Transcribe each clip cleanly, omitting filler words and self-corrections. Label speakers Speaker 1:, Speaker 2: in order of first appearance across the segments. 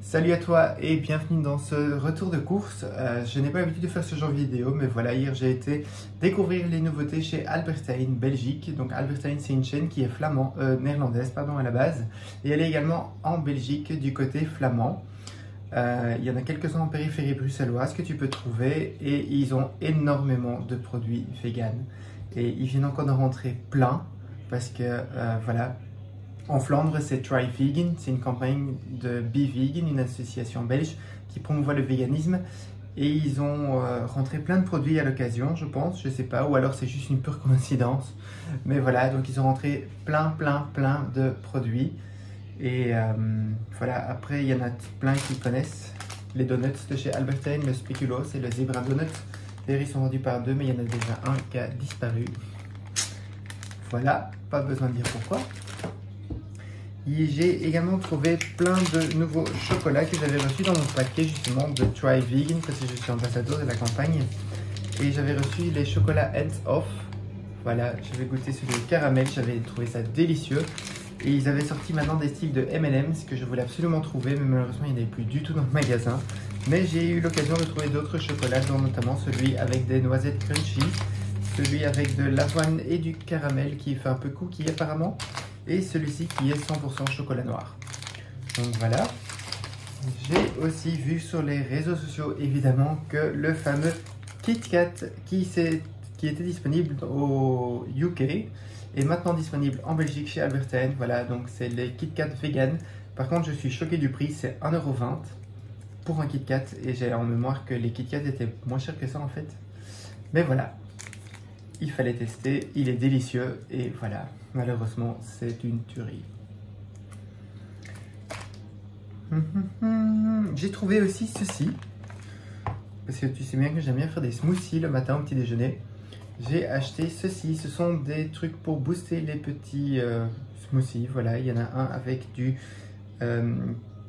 Speaker 1: Salut à toi et bienvenue dans ce retour de course. Je n'ai pas l'habitude de faire ce genre de vidéo, mais voilà, hier j'ai été découvrir les nouveautés chez Albert Heijn Belgique. Donc Albert Heijn, c'est une chaîne qui est néerlandaise à la base, et elle est également en Belgique du côté flamand. Il y en a quelques-uns en périphérie bruxelloise que tu peux trouver et ils ont énormément de produits vegan. Et ils viennent encore d'en rentrer plein parce que voilà. En Flandre, c'est Try Vegan, c'est une campagne de Be Vegan, une association belge qui promouvoit le véganisme. Et ils ont rentré plein de produits à l'occasion, je pense, je sais pas, ou alors c'est juste une pure coïncidence. Mais voilà, donc ils ont rentré plein de produits. Et voilà, après il y en a plein qui connaissent les donuts de chez Albert Heijn, le Speculoos et le Zebra Donut. D'ailleurs, ils sont vendus par deux, mais il y en a déjà un qui a disparu. Voilà, pas besoin de dire pourquoi. J'ai également trouvé plein de nouveaux chocolats que j'avais reçus dans mon paquet justement de Try Vegan parce que je suis ambassadeur de la campagne. Et j'avais reçu les chocolats Hands Off. Voilà, j'avais goûté celui de caramel, j'avais trouvé ça délicieux. Et ils avaient sorti maintenant des styles de M&M's que je voulais absolument trouver, mais malheureusement il n'y en avait plus du tout dans le magasin. Mais j'ai eu l'occasion de trouver d'autres chocolats, dont notamment celui avec des noisettes crunchy, celui avec de l'avoine et du caramel qui fait un peu cookie apparemment, et celui-ci qui est 100% chocolat noir. Donc voilà. J'ai aussi vu sur les réseaux sociaux évidemment que le fameux KitKat qui était disponible au UK est maintenant disponible en Belgique chez Albert Heijn. Voilà, donc c'est les KitKat vegan. Par contre, je suis choqué du prix, c'est 1,20 € pour un KitKat et j'ai en mémoire que les KitKat étaient moins chers que ça en fait. Mais voilà. Il fallait tester, il est délicieux et voilà, malheureusement c'est une tuerie. J'ai trouvé aussi ceci, parce que tu sais bien que j'aime bien faire des smoothies le matin au petit déjeuner. J'ai acheté ceci, ce sont des trucs pour booster les petits smoothies. Voilà, il y en a un avec du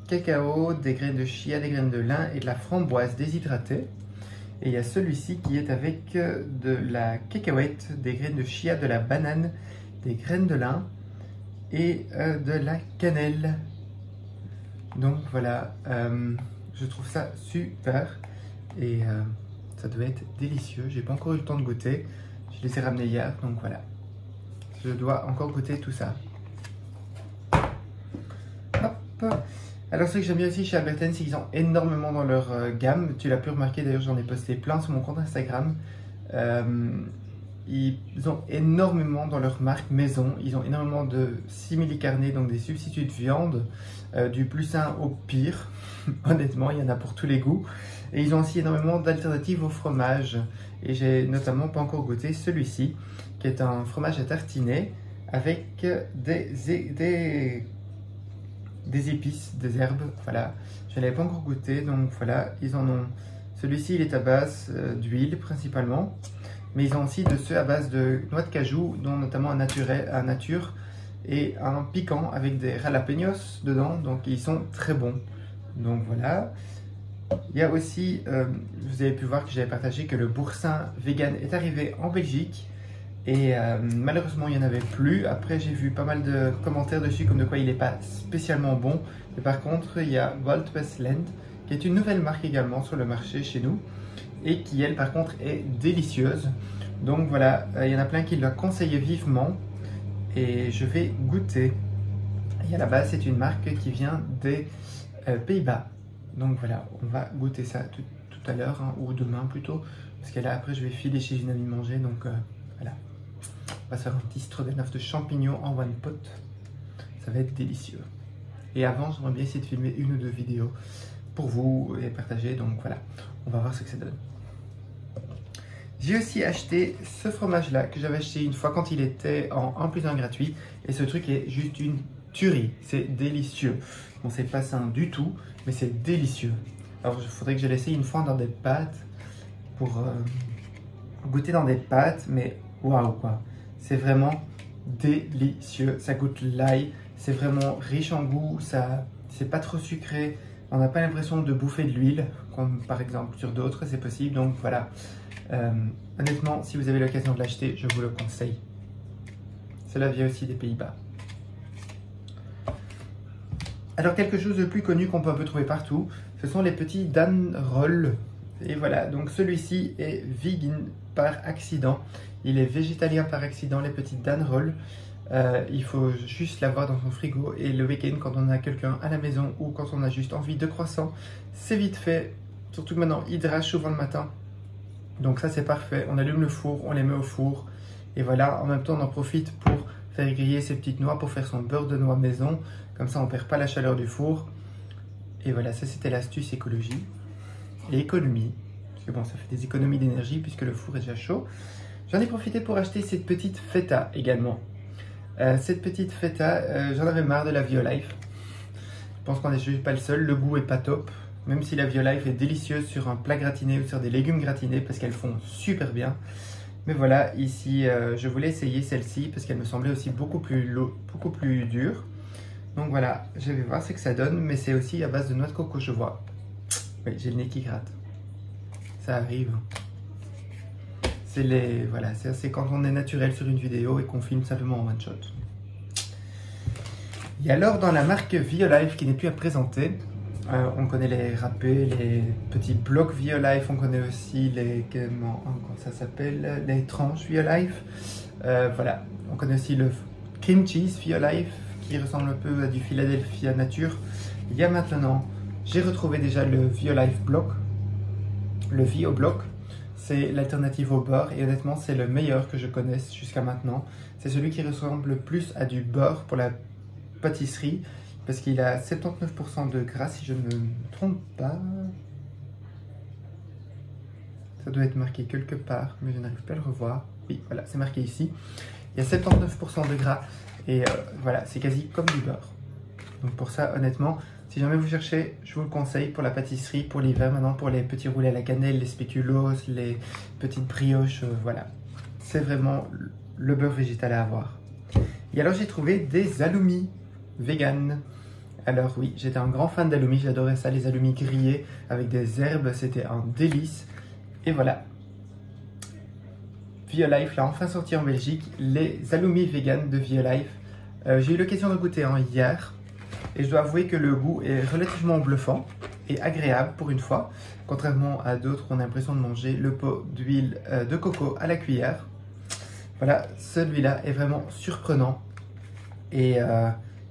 Speaker 1: cacao, des graines de chia, des graines de lin et de la framboise déshydratée. Et il y a celui-ci qui est avec de la cacahuète, des graines de chia, de la banane, des graines de lin et de la cannelle. Donc voilà, je trouve ça super et ça doit être délicieux. J'ai pas encore eu le temps de goûter, je les ai ramenés hier, donc voilà. Je dois encore goûter tout ça. Hop. Alors ce que j'aime bien aussi chez Albert Heijn, c'est qu'ils ont énormément dans leur gamme. Tu l'as pu remarquer, d'ailleurs j'en ai posté plein sur mon compte Instagram. Ils ont énormément dans leur marque maison. Ils ont énormément de simili-carnés, donc des substituts de viande, du plus sain au pire. Honnêtement, il y en a pour tous les goûts. Et ils ont aussi énormément d'alternatives au fromage. Et j'ai notamment pas encore goûté celui-ci, qui est un fromage à tartiner avec des épices, des herbes, voilà. Je n'avais pas encore goûté, donc voilà, ils en ont. Celui-ci, il est à base d'huile principalement, mais ils ont aussi de ceux à base de noix de cajou, dont notamment un nature et un piquant avec des jalapenos dedans, donc ils sont très bons. Donc voilà. Il y a aussi, vous avez pu voir que j'avais partagé que le boursin vegan est arrivé en Belgique. Et malheureusement il n'y en avait plus. Après j'ai vu pas mal de commentaires dessus comme de quoi il n'est pas spécialement bon. Mais par contre il y a Waldwestland qui est une nouvelle marque également sur le marché chez nous et qui elle par contre est délicieuse. Donc voilà, il y en a plein qui l'ont conseillé vivement et je vais goûter. Et à la base c'est une marque qui vient des Pays-Bas. Donc voilà, on va goûter ça tout à l'heure hein, ou demain plutôt, parce que là après je vais filer chez une amie manger, donc voilà. On va se faire un petit stroganoff de champignons en one pot. Ça va être délicieux. Et avant, j'aimerais bien essayer de filmer une ou deux vidéos pour vous et partager. Donc voilà, on va voir ce que ça donne. J'ai aussi acheté ce fromage-là que j'avais acheté une fois quand il était en 1+1 gratuit. Et ce truc est juste une tuerie. C'est délicieux. Bon, c'est pas sain du tout, mais c'est délicieux. Alors, il faudrait que je l'essaye une fois dans des pâtes pour goûter dans des pâtes, mais waouh quoi. C'est vraiment délicieux, ça goûte l'ail, c'est vraiment riche en goût, c'est pas trop sucré, on n'a pas l'impression de bouffer de l'huile, comme par exemple sur d'autres, c'est possible, donc voilà. Honnêtement, si vous avez l'occasion de l'acheter, je vous le conseille. Cela vient aussi des Pays-Bas. Alors quelque chose de plus connu qu'on peut un peu trouver partout, ce sont les petits Dan Roll. Et voilà, donc celui-ci est vegan par accident. Il est végétalien par accident, les petits Dan Roll. Il faut juste l'avoir dans son frigo et le week-end quand on a quelqu'un à la maison ou quand on a juste envie de croissants, c'est vite fait. Surtout que maintenant il drache souvent le matin. Donc ça c'est parfait, on allume le four, on les met au four. Et voilà, en même temps on en profite pour faire griller ses petites noix pour faire son beurre de noix maison. Comme ça on ne perd pas la chaleur du four. Et voilà, ça c'était l'astuce écologie et économie. Parce que bon, ça fait des économies d'énergie puisque le four est déjà chaud. J'en ai profité pour acheter cette petite feta également. Cette petite feta, j'en avais marre de la Violife. Je pense qu'on n'est juste pas le seul, le goût est pas top. Même si la Violife est délicieuse sur un plat gratiné ou sur des légumes gratinés parce qu'elles font super bien. Mais voilà, ici je voulais essayer celle-ci parce qu'elle me semblait aussi beaucoup plus dure. Donc voilà, je vais voir ce que ça donne, mais c'est aussi à base de noix de coco, je vois. Oui, j'ai le nez qui gratte. Ça arrive. Voilà, c'est quand on est naturel sur une vidéo et qu'on filme simplement en one shot. Et alors dans la marque Violife qui n'est plus à présenter, on connaît les râpés, les petits blocs Violife, on connaît aussi les, comment ça s'appelle, les tranches Violife. Voilà, on connaît aussi le cream cheese Violife qui ressemble un peu à du Philadelphia Nature. Il y a maintenant, j'ai retrouvé déjà le Violife Block, le Vio Block. C'est l'alternative au beurre et honnêtement c'est le meilleur que je connaisse jusqu'à maintenant. C'est celui qui ressemble le plus à du beurre pour la pâtisserie parce qu'il a 79% de gras si je ne me trompe pas. Ça doit être marqué quelque part mais je n'arrive pas à le revoir. Oui voilà, c'est marqué ici. Il y a 79% de gras et voilà, c'est quasi comme du beurre. Donc pour ça honnêtement, si jamais vous cherchez, je vous le conseille pour la pâtisserie, pour l'hiver maintenant, pour les petits roulés à la cannelle, les spéculoos, les petites brioches, voilà. C'est vraiment le beurre végétal à avoir. Et alors j'ai trouvé des halloumi vegan. Alors oui, j'étais un grand fan d'halloumi, j'adorais ça, les halloumi grillés avec des herbes, c'était un délice. Et voilà. Violife l'a enfin sorti en Belgique, les halloumi vegan de Violife. J'ai eu l'occasion de goûter hier. Et je dois avouer que le goût est relativement bluffant et agréable pour une fois. Contrairement à d'autres, on a l'impression de manger le pot d'huile de coco à la cuillère. Voilà, celui-là est vraiment surprenant. Et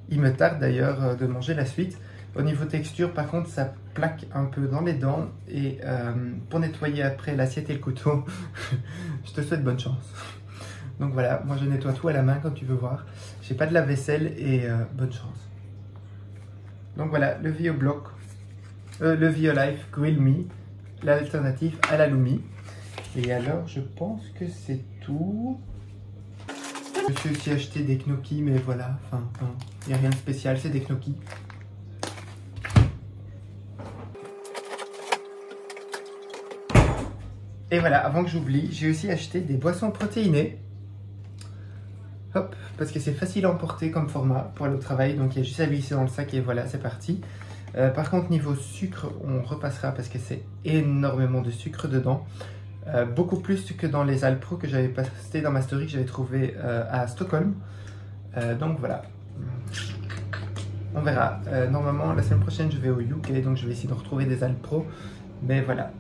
Speaker 1: il me tarde d'ailleurs de manger la suite. Au niveau texture, par contre, ça plaque un peu dans les dents. Et pour nettoyer après l'assiette et le couteau, je te souhaite bonne chance. Donc voilà, moi je nettoie tout à la main comme tu veux voir. J'ai pas de lave-vaisselle et bonne chance. Donc voilà, le Vioblock, le Violife Grill Me, l'alternative à l'halloumi. Et alors, je pense que c'est tout. Je me suis aussi acheté des gnocchis, mais voilà, enfin, il n'y a rien de spécial, c'est des gnocchis. Et voilà, avant que j'oublie, j'ai aussi acheté des boissons protéinées. Hop, parce que c'est facile à emporter comme format pour aller au travail, donc il y a juste à glisser dans le sac et voilà, c'est parti. Par contre, niveau sucre, on repassera parce que c'est énormément de sucre dedans. Beaucoup plus que dans les Alpro que j'avais posté dans ma story que j'avais trouvé à Stockholm. Donc voilà. On verra. Normalement, la semaine prochaine, je vais au UK, donc je vais essayer de retrouver des Alpro. Mais voilà.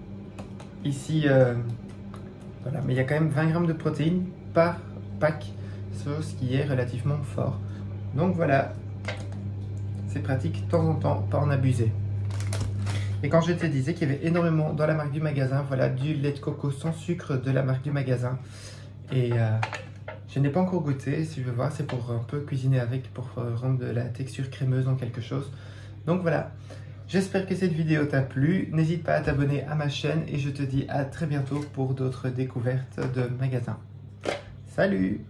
Speaker 1: Ici, voilà. Mais il y a quand même 20 grammes de protéines par pack. Ce qui est relativement fort. Donc voilà, c'est pratique de temps en temps, pas en abuser. Et quand je te disais qu'il y avait énormément dans la marque du magasin, voilà, du lait de coco sans sucre de la marque du magasin. Et je n'ai pas encore goûté, si je veux voir, c'est pour un peu cuisiner avec, pour rendre de la texture crémeuse en quelque chose. Donc voilà, j'espère que cette vidéo t'a plu. N'hésite pas à t'abonner à ma chaîne et je te dis à très bientôt pour d'autres découvertes de magasins. Salut!